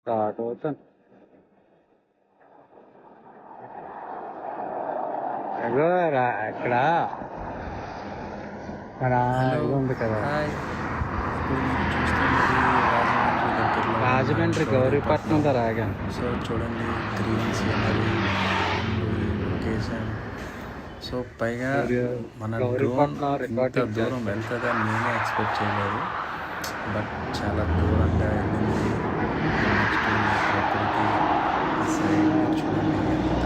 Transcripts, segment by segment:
Start అవుతాను. అక్కడ మన హలో ఇది ఉంది కదా, హాయ్. ఇప్పుడు మీరు చూస్తున్నది రాజమండ్రి దగ్గరలో రాజమండ్రి గౌరీపట్నం ధర ఆగాను. సో చూడండి గ్రీన్ సీనరీ అండ్ ఈ లొకేషన్. సో పైగా మన డ్రోన్ గౌరీపట్నం ఇంత రికార్డింగ్ దూరం వెళ్తుందని నేనే ఎక్స్పెక్ట్ చేయలేదు. బట్ చాలా దూరంగా వెళ్ళింది. నెక్స్ట్ ప్రకృతి ఈ సైడ్ చూడండి ఎంత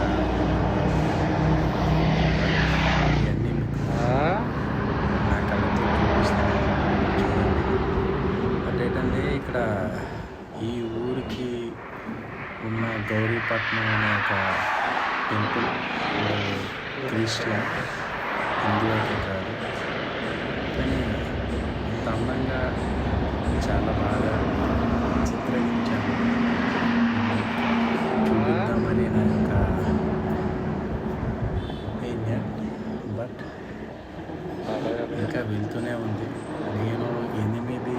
ఇవన్నీ మీకు నా కళ్ళతో చూపిస్తాను. చూడండి బట్ ఏంటంటే ఇక్కడ ఈ ఊరికి ఉన్న గౌరీపట్నం అనే ఒక టెంపుల్ క్రిస్టియన్, హిందూ అయితే కాదు, కానీ ఇంత అందంగా చాలా బాగా చిత్రీకరించాను. చూపిద్దామని నా యొక్క ఒపీనియన్. బట్ ఇంకా వెళ్తూనే ఉంది. నేను 8 అంటే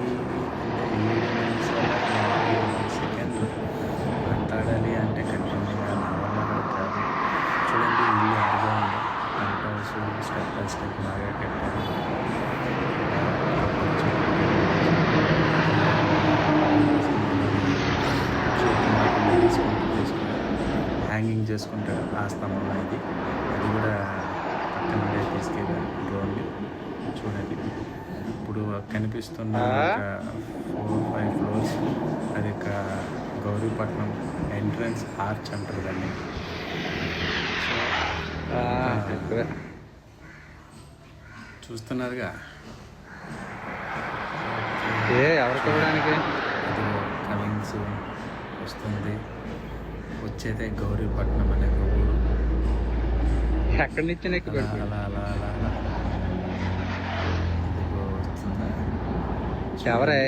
7 నిమిషాల 40 సెకండ్లు మాట్లాడాలి అంటే కంటిన్యూగా నా వల్ల కూడా కాదు. చూడండి ఇల్లు ఎంత బాగుంది. Penthouse step by step బాగా కట్టారు. హ్యాంగింగ్ చేసుకుంటాడు ఆ స్తంభం. ఇది అది కూడా పక్కన నుండే తీసుకెళ్ళాను డ్రోన్ని. చూడండి ఇప్పుడు కనిపిస్తున్న ఒక 4-5 ఫ్లోర్స్, అది ఒక గౌరీపట్నం ఎంట్రన్స్ ఆర్చ్ అంటారు దాన్ని. చూస్తున్నారుగా ఎవరికి ఇవ్వడానికి అది కమింగ్స్ వస్తుంది. వచ్చేదే గౌరీపట్నం అనే ఒక ఊరు. ఎక్కడి నుంచి అలా అలా అలా అలా అలా ఇదిగో వస్తుందా? ఎవరే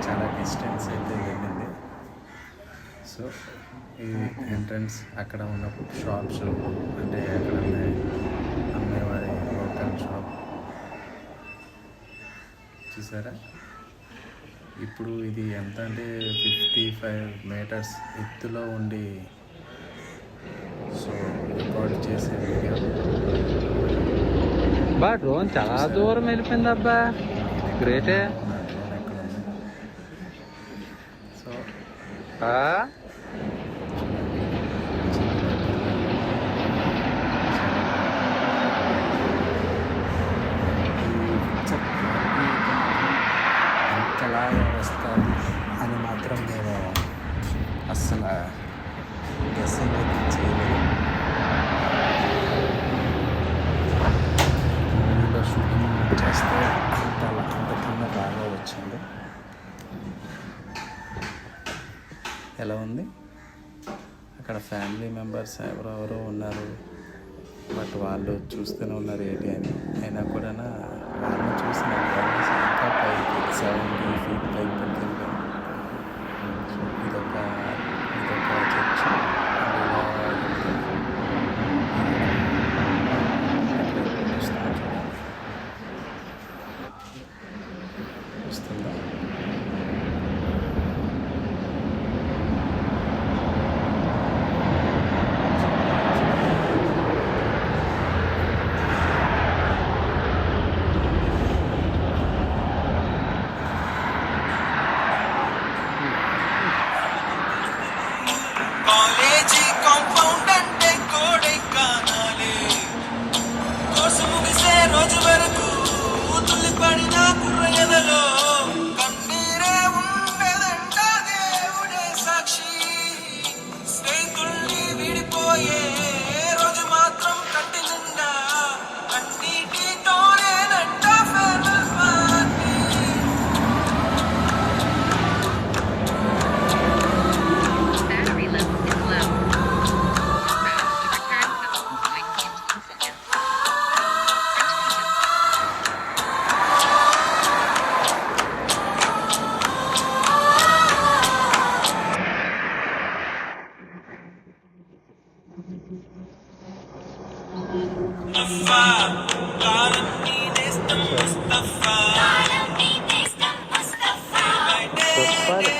చాలా డిస్టెన్స్ అయితే వెళ్ళింది. సో ఈ ఎంట్రన్స్ అక్కడ ఉన్న షాప్స్, అంటే అక్కడ అమ్మేవారి లోకల్ షాప్ చూసారా. ఇప్పుడు ఇది ఎంత అంటే 55 మీటర్స్ ఎత్తులో ఉండి సో రికార్డ్ చేసే వీడియో. బా డ్రోన్ చాలా దూరం వెళ్ళిపోయింది అబ్బా, గ్రేటే. సో ఎంతలాగా వస్తుంది అని మాత్రం నేను అస్సలు గెస్సింగ్ అయితే చేయలేదు. మూవీలో షూటింగ్ చేస్తే అంతకన్నా బాగా వచ్చింది. ఎలా ఉంది? అక్కడ ఫ్యామిలీ మెంబర్స్ ఎవరెవరో ఉన్నారు, బట్ వాళ్ళు చూస్తూనే ఉన్నారు ఏంటి అని. అయినా కూడా వాళ్ళని చూసిన ఇంకా పైకి 70 feet పైకి పట్టుకెళ్ళాను. సో ఇదొక చర్చ్. వస్తుందా? చెప్పాలి